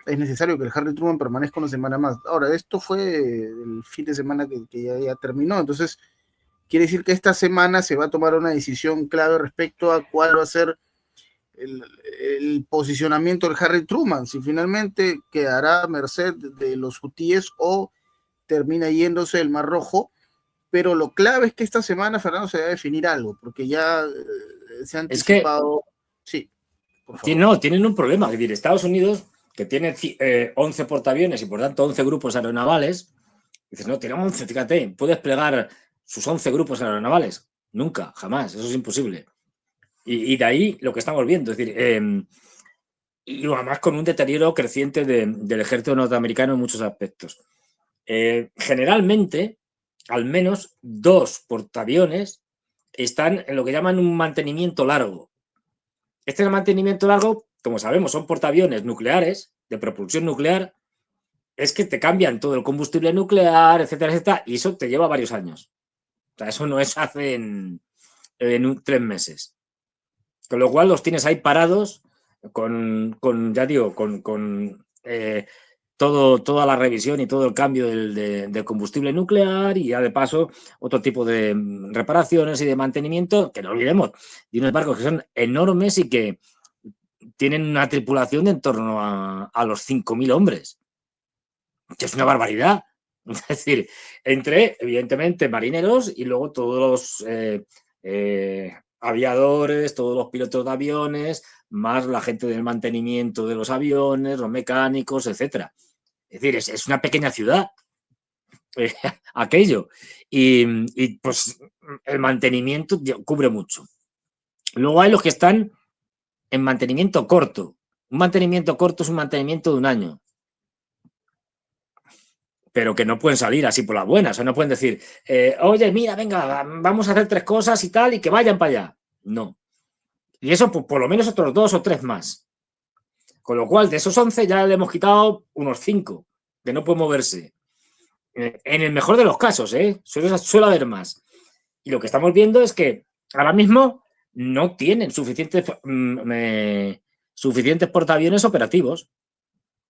es necesario que el Harry Truman permanezca una semana más. Ahora, esto fue el fin de semana que ya terminó, entonces quiere decir que esta semana se va a tomar una decisión clave respecto a cuál va a ser el posicionamiento del Harry Truman, si finalmente quedará a merced de los hutíes o termina yéndose el Mar Rojo. Pero lo clave es que esta semana, Fernando, se debe definir algo, porque ya se ha Es que anticipado. Sí, por favor. no, tienen un problema. Es decir, Estados Unidos, que tiene 11 portaaviones y por tanto 11 grupos aeronavales, dices, no, tiene 11, fíjate, puede desplegar sus 11 grupos aeronavales. Nunca, jamás, eso es imposible. Y de ahí lo que estamos viendo, es decir, y además con un deterioro creciente del ejército norteamericano en muchos aspectos. Generalmente, al menos 2 portaaviones están en lo que llaman un mantenimiento largo. Este mantenimiento largo, como sabemos, son portaaviones nucleares, de propulsión nuclear, es que te cambian todo el combustible nuclear, etcétera, etcétera, y eso te lleva varios años. O sea, eso no es hace en 3 meses. Con lo cual los tienes ahí parados ya digo, toda la revisión y todo el cambio del combustible nuclear y ya de paso otro tipo de reparaciones y de mantenimiento, que no olvidemos, de unos barcos que son enormes y que tienen una tripulación de en torno a los 5.000 hombres, que es una barbaridad. Es decir, entre, evidentemente, marineros y luego todos los aviadores, todos los pilotos de aviones, más la gente del mantenimiento de los aviones, los mecánicos, etcétera. Es decir, es una pequeña ciudad, aquello. Y pues el mantenimiento cubre mucho. Luego hay los que están en mantenimiento corto. Un mantenimiento corto es un mantenimiento de un año, pero que no pueden salir así por las buenas. O sea, no pueden decir, oye, mira, venga, vamos a hacer 3 cosas y tal, y que vayan para allá. No. Y eso, pues, por lo menos otros 2 o 3 más. Con lo cual, de esos 11 ya le hemos quitado unos 5 que no pueden moverse. En el mejor de los casos, suele haber más. Y lo que estamos viendo es que ahora mismo no tienen suficientes portaaviones operativos.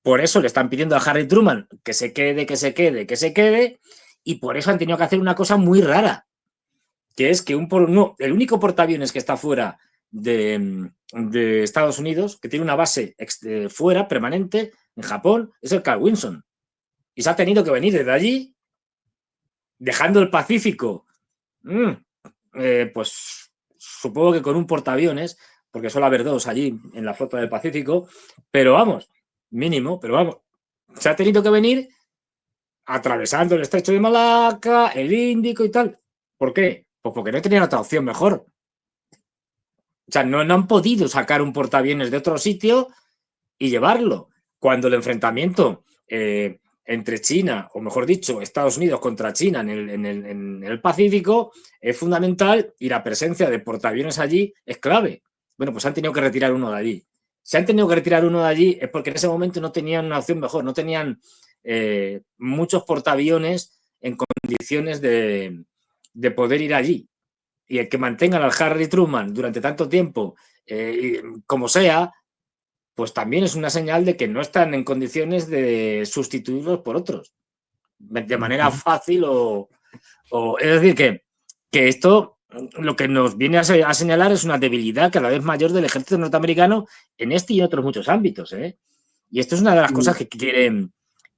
Por eso le están pidiendo a Harry Truman que se quede, y por eso han tenido que hacer una cosa muy rara, que es que el único portaaviones que está fuera de Estados Unidos, que tiene una base fuera, permanente, en Japón, es el Carl Vinson. Y se ha tenido que venir desde allí, dejando el Pacífico, pues supongo que con un portaaviones, porque suele haber 2 allí en la flota del Pacífico, pero vamos, mínimo, pero vamos, se ha tenido que venir atravesando el estrecho de Malaca, el Índico y tal. ¿Por qué? Pues porque no tenían otra opción mejor. O sea, no han podido sacar un portaaviones de otro sitio y llevarlo. Cuando el enfrentamiento entre China, o mejor dicho, Estados Unidos contra China en el Pacífico, es fundamental y la presencia de portaaviones allí es clave. Bueno, pues han tenido que retirar uno de allí. Si han tenido que retirar uno de allí es porque en ese momento no tenían una opción mejor, no tenían muchos portaaviones en condiciones de poder ir allí. Y el que mantengan al Harry Truman durante tanto tiempo, como sea, pues también es una señal de que no están en condiciones de sustituirlos por otros de manera fácil es decir, que esto lo que nos viene a señalar es una debilidad cada vez mayor del ejército norteamericano en este y en otros muchos ámbitos. Y esto es una de las cosas que quieren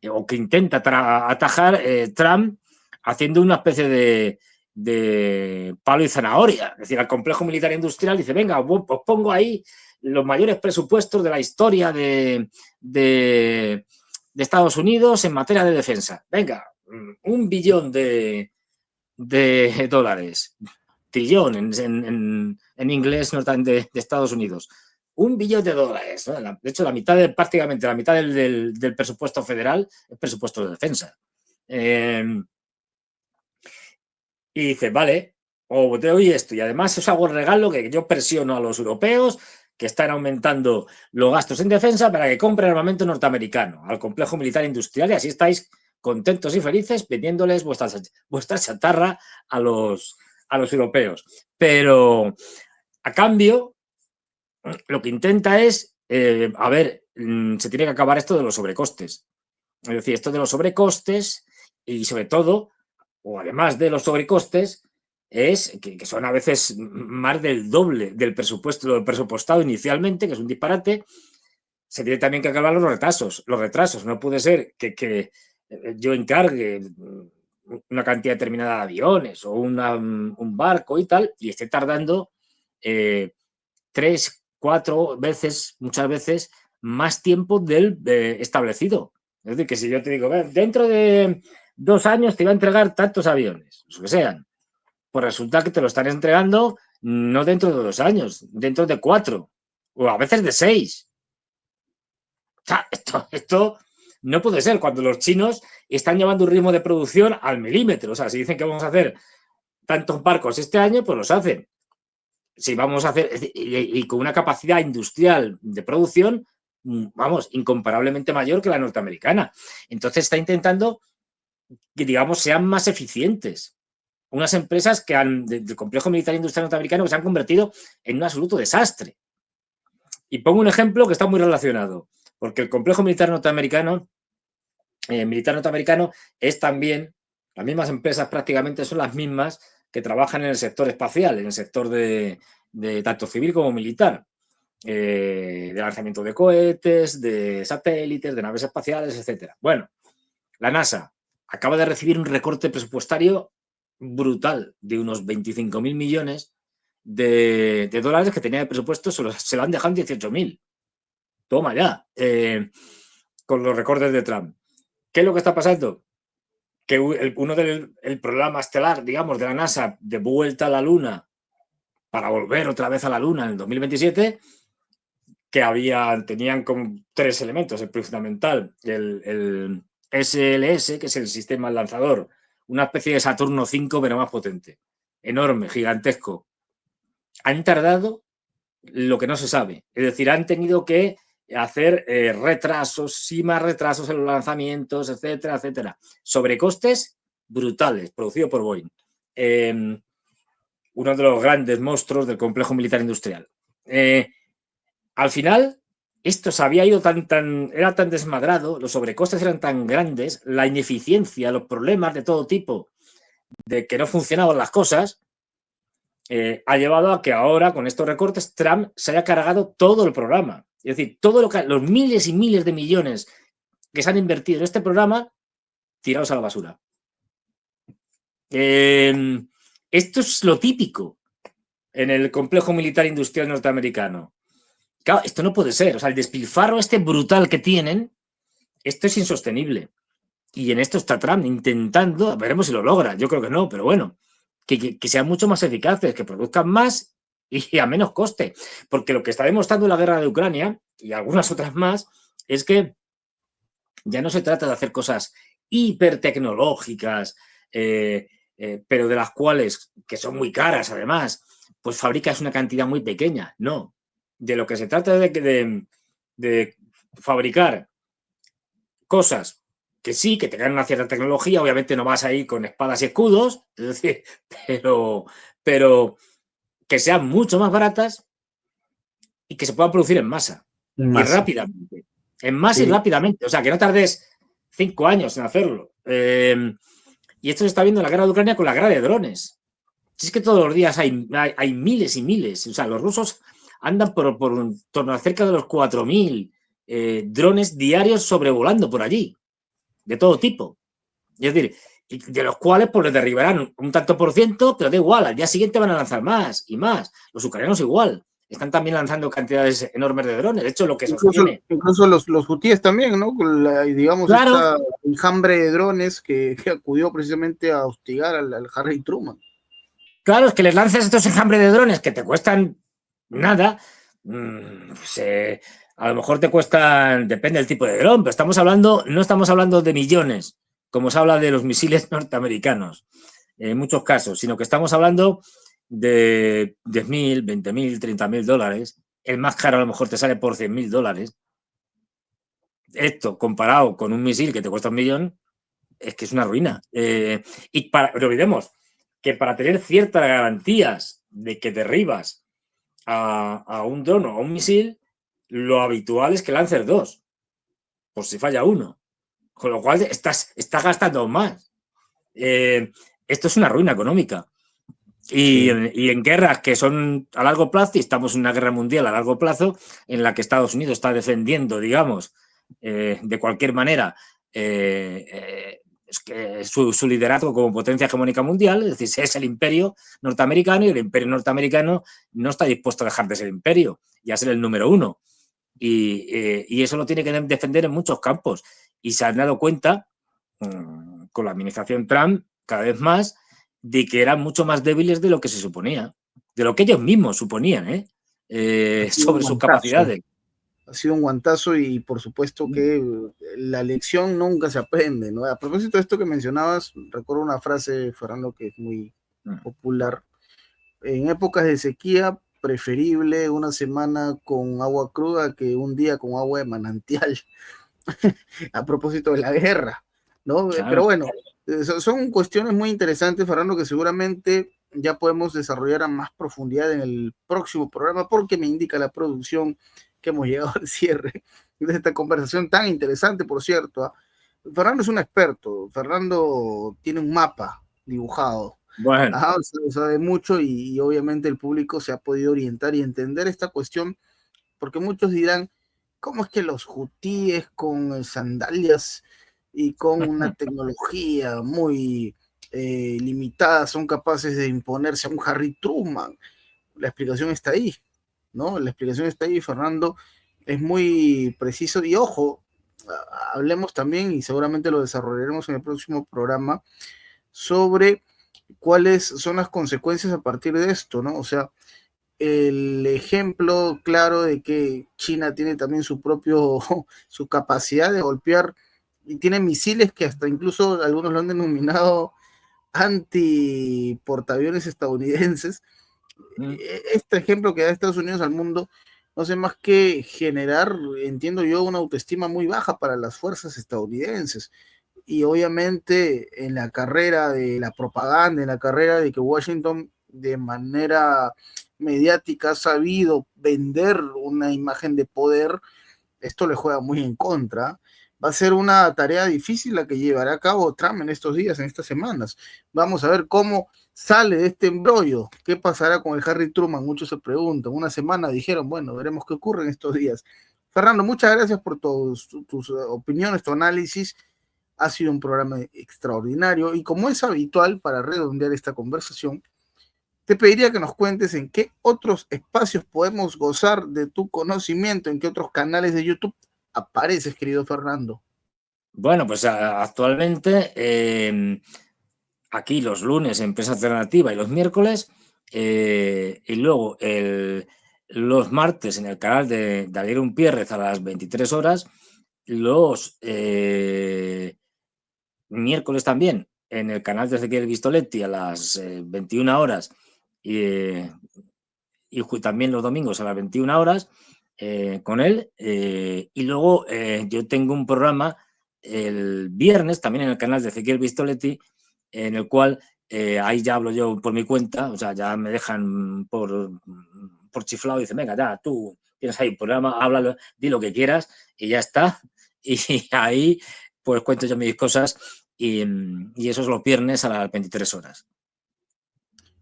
o que intenta atajar Trump haciendo una especie de palo y zanahoria. Es decir, al complejo militar industrial dice, venga, pues pongo ahí los mayores presupuestos de la historia de Estados Unidos en materia de defensa. Venga, 1 billón de dólares, trillón en inglés de Estados Unidos. 1 billón de dólares. ¿No? De hecho, prácticamente la mitad del presupuesto federal es presupuesto de defensa. Y dice, vale, o te doy esto. Y además os hago el regalo que yo presiono a los europeos que están aumentando los gastos en defensa para que compren armamento norteamericano al complejo militar industrial y así estáis contentos y felices vendiéndoles vuestra chatarra a los europeos. Pero a cambio, lo que intenta es, se tiene que acabar esto de los sobrecostes. Es decir, esto de los sobrecostes y sobre todo, o además de los sobrecostes, es que son a veces más del doble del presupuestado inicialmente, que es un disparate. Se tiene también que acabar los retrasos. No puede ser que yo encargue una cantidad determinada de aviones o un barco y tal, y esté tardando 3, 4 veces, muchas veces, más tiempo del establecido. Es decir, que si yo te digo, dentro de 2 años te iba a entregar tantos aviones, los que sean, pues resulta que te lo están entregando no dentro de 2 años, dentro de 4, o a veces de 6. O sea, esto no puede ser cuando los chinos están llevando un ritmo de producción al milímetro. O sea, si dicen que vamos a hacer tantos barcos este año, pues los hacen. Si vamos a hacer, y con una capacidad industrial de producción, vamos, incomparablemente mayor que la norteamericana. Entonces está intentando que, digamos, sean más eficientes. Unas empresas del complejo militar industrial norteamericano que se han convertido en un absoluto desastre. Y pongo un ejemplo que está muy relacionado, porque el complejo militar norteamericano es también, las mismas empresas prácticamente son las mismas que trabajan en el sector espacial, en el sector de tanto civil como militar, de lanzamiento de cohetes, de satélites, de naves espaciales, etcétera. Bueno, la NASA acaba de recibir un recorte presupuestario brutal de unos 25.000 millones de dólares que tenía de presupuesto, se lo han dejado en 18.000. Toma ya, con los recortes de Trump. ¿Qué es lo que está pasando? Que uno del programa estelar, digamos, de la NASA de vuelta a la Luna para volver otra vez a la Luna en el 2027, que tenían como 3 elementos, el fundamental, el SLS, que es el sistema lanzador, una especie de Saturno 5, pero más potente, enorme, gigantesco. Han tardado lo que no se sabe, es decir, han tenido que hacer retrasos y más retrasos en los lanzamientos, etcétera, etcétera. Sobrecostes brutales, producido por Boeing. Uno de los grandes monstruos del complejo militar industrial. Al final, esto se había ido era tan desmadrado, los sobrecostes eran tan grandes, la ineficiencia, los problemas de todo tipo, de que no funcionaban las cosas, ha llevado a que ahora, con estos recortes, Trump se haya cargado todo el programa. Es decir, los miles y miles de millones que se han invertido en este programa, tirados a la basura. Esto es lo típico en el complejo militar industrial norteamericano. Claro, esto no puede ser. O sea, el despilfarro este brutal que tienen, esto es insostenible. Y en esto está Trump intentando, veremos si lo logra, yo creo que no, pero bueno, que sean mucho más eficaces, que produzcan más y a menos coste. Porque lo que está demostrando la guerra de Ucrania y algunas otras más es que ya no se trata de hacer cosas hipertecnológicas, pero de las cuales, que son muy caras además, pues fabricas una cantidad muy pequeña. No. De lo que se trata es de fabricar cosas que sí, que tengan una cierta tecnología. Obviamente no vas a ir con espadas y escudos, es decir, pero que sean mucho más baratas y que se puedan producir en masa y Masa. rápidamente. En masa y Sí, rápidamente. O sea, que no tardes 5 años en hacerlo. Y esto se está viendo en la guerra de Ucrania con la guerra de drones. Si es que todos los días hay miles y miles. O sea, los rusos andan por un torno a cerca de los 4.000 drones diarios sobrevolando por allí, de todo tipo. Es decir, de los cuales pues les derribarán un tanto por ciento, pero da igual, al día siguiente van a lanzar más y más. Los ucranianos igual. Están también lanzando cantidades enormes de drones. De hecho, lo que sostiene. incluso los hutíes también, ¿no? Con digamos, Claro, esta enjambre de drones que acudió precisamente a hostigar al Harry Truman. claro, es que les lanzas estos enjambres de drones que te cuestan nada. Pues, a lo mejor te cuestan, depende del tipo de dron, pero no estamos hablando de millones, como se habla de los misiles norteamericanos, en muchos casos, sino que estamos hablando de 10.000, 20.000, 30.000 dólares. El más caro a lo mejor te sale por 100.000 dólares. Esto comparado con un misil que te cuesta 1.000.000, es que es una ruina. No olvidemos que para tener ciertas garantías de que derribas a un dron o a un misil, lo habitual es que lances dos, por si falla uno. Con lo cual estás gastando más. Esto es una ruina económica. Y, Sí. y en guerras que son a largo plazo, y estamos en una guerra mundial a largo plazo, en la que Estados Unidos está defendiendo, digamos, de cualquier manera, es que su liderazgo como potencia hegemónica mundial, es decir, es el imperio norteamericano, y el imperio norteamericano no está dispuesto a dejar de ser imperio y a ser el número uno. Y eso lo tiene que defender en muchos campos. Y se han dado cuenta, con la administración Trump, cada vez más, de que eran mucho más débiles de lo que se suponía, de lo que ellos mismos suponían, Ha sido un sobre sus guantazo. capacidades. Ha sido un guantazo y por supuesto que la lección nunca se aprende, ¿no? A propósito de esto que mencionabas, recuerdo una frase, Fernando, que es muy popular. En épocas de sequía, preferible una semana con agua cruda que un día con agua de manantial. A propósito de la guerra, ¿no? Pero Claro. bueno, son cuestiones muy interesantes, Fernando, que seguramente ya podemos desarrollar a más profundidad en el próximo programa, porque me indica la producción que hemos llegado al cierre de esta conversación tan interesante, por cierto. Fernando es un experto, Fernando tiene un mapa dibujado. Bueno, Ajá, sabe mucho y obviamente el público se ha podido orientar y entender esta cuestión, porque muchos dirán, ¿cómo es que los hutíes con sandalias y con una tecnología muy limitada son capaces de imponerse a un Harry Truman? La explicación está ahí, ¿no? La explicación está ahí, Fernando, es muy preciso y ojo, hablemos también y seguramente lo desarrollaremos en el próximo programa sobre cuáles son las consecuencias a partir de esto, ¿no? O sea, el ejemplo claro de que China tiene también su capacidad de golpear y tiene misiles que hasta incluso algunos lo han denominado anti-portaaviones estadounidenses. Este ejemplo que da Estados Unidos al mundo no hace más que generar, entiendo yo, una autoestima muy baja para las fuerzas estadounidenses. Y obviamente en la carrera de la propaganda, en la carrera de que Washington de manera mediática ha sabido vender una imagen de poder, esto le juega muy en contra. Va a ser una tarea difícil la que llevará a cabo Trump en estos días, en estas semanas. Vamos a ver cómo sale de este embrollo. ¿Qué pasará con el Harry Truman? Muchos se preguntan. Una semana dijeron, bueno, veremos qué ocurre en estos días. Fernando, muchas gracias por tus opiniones, tu análisis. Ha sido un programa extraordinario y como es habitual para redondear esta conversación, te pediría que nos cuentes en qué otros espacios podemos gozar de tu conocimiento, en qué otros canales de YouTube apareces, querido Fernando. bueno, pues actualmente aquí los lunes en Prensa Alternativa y los miércoles, y luego los martes en el canal de Daniel Unpierrez a las 23 horas, los miércoles también en el canal de Ezequiel Vistoletti a las 21 horas y también los domingos a las 21 horas con él. Y luego yo tengo un programa el viernes también en el canal de Ezequiel Vistoletti, en el cual ahí ya hablo yo por mi cuenta, o sea, ya me dejan por chiflado y dicen, venga, ya, tú tienes ahí un programa, háblalo, di lo que quieras y ya está. Y ahí pues cuento yo mis cosas y eso es los viernes a las 23 horas.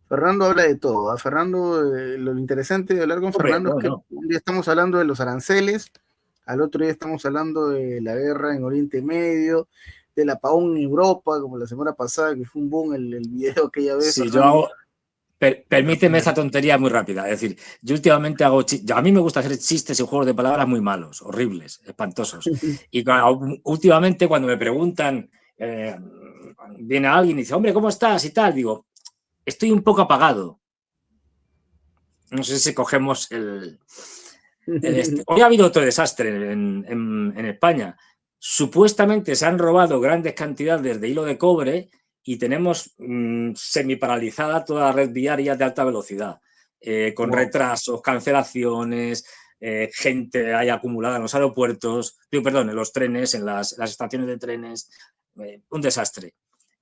Fernando habla de todo. A Fernando, lo interesante de hablar con Hombre, Fernando es que bueno, un día estamos hablando de los aranceles, al otro día estamos hablando de la guerra en Oriente Medio, del apagón en Europa, como la semana pasada, que fue un boom el video que ya ve si yo Fernando. hago, permíteme esa tontería muy rápida. Es decir, yo últimamente hago a mí me gusta hacer chistes y juegos de palabras muy malos, horribles, espantosos. Y últimamente cuando me preguntan, viene alguien y dice, hombre, ¿cómo estás? Y tal, digo, estoy un poco apagado. No sé si cogemos Hoy ha habido otro desastre en España. Supuestamente se han robado grandes cantidades de hilo de cobre y tenemos semiparalizada toda la red viaria de alta velocidad, con Wow. retrasos, cancelaciones, gente ahí acumulada en los aeropuertos, perdón, en los trenes, en las estaciones de trenes, un desastre.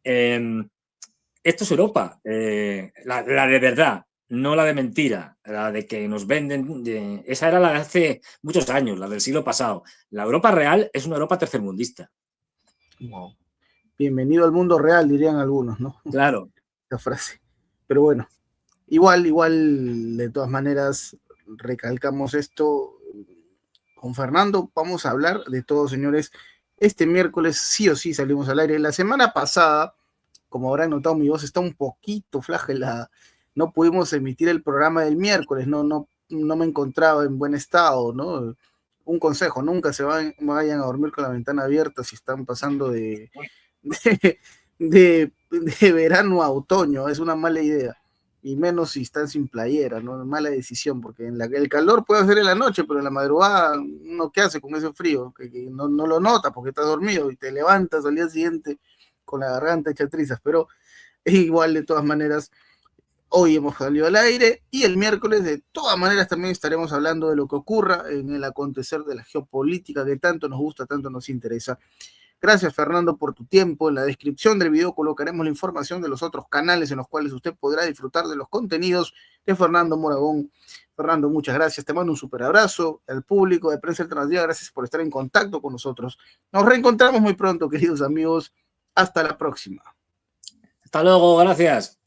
Esto es Europa, la de verdad, no la de mentira, la de que nos venden. Esa era la de hace muchos años, la del siglo pasado. La Europa real es una Europa tercermundista. Wow. Bienvenido al mundo real, dirían algunos, ¿no? Claro. Esa frase. Pero bueno, igual, de todas maneras, recalcamos esto con Fernando. Vamos a hablar de todo, señores. Este miércoles sí o sí salimos al aire. La semana pasada, como habrán notado, mi voz está un poquito flagelada. No pudimos emitir el programa del miércoles, no me encontraba en buen estado, ¿no? Un consejo, nunca se vayan a dormir con la ventana abierta si están pasando de, de verano a otoño, es una mala idea. Y menos si están sin playera, ¿no? Mala decisión, porque el calor puede ser en la noche, pero en la madrugada, ¿uno qué hace con ese frío? Que no lo nota porque estás dormido y te levantas al día siguiente con la garganta hecha trizas, pero igual de todas maneras, hoy hemos salido al aire y el miércoles de todas maneras también estaremos hablando de lo que ocurra en el acontecer de la geopolítica que tanto nos gusta, tanto nos interesa. Gracias, Fernando, por tu tiempo. En la descripción del video colocaremos la información de los otros canales en los cuales usted podrá disfrutar de los contenidos de Fernando Moragón. Fernando, muchas gracias. Te mando un super abrazo. Al público de Prensa Alternativa, gracias por estar en contacto con nosotros. Nos reencontramos muy pronto, queridos amigos. Hasta la próxima. Hasta luego, gracias.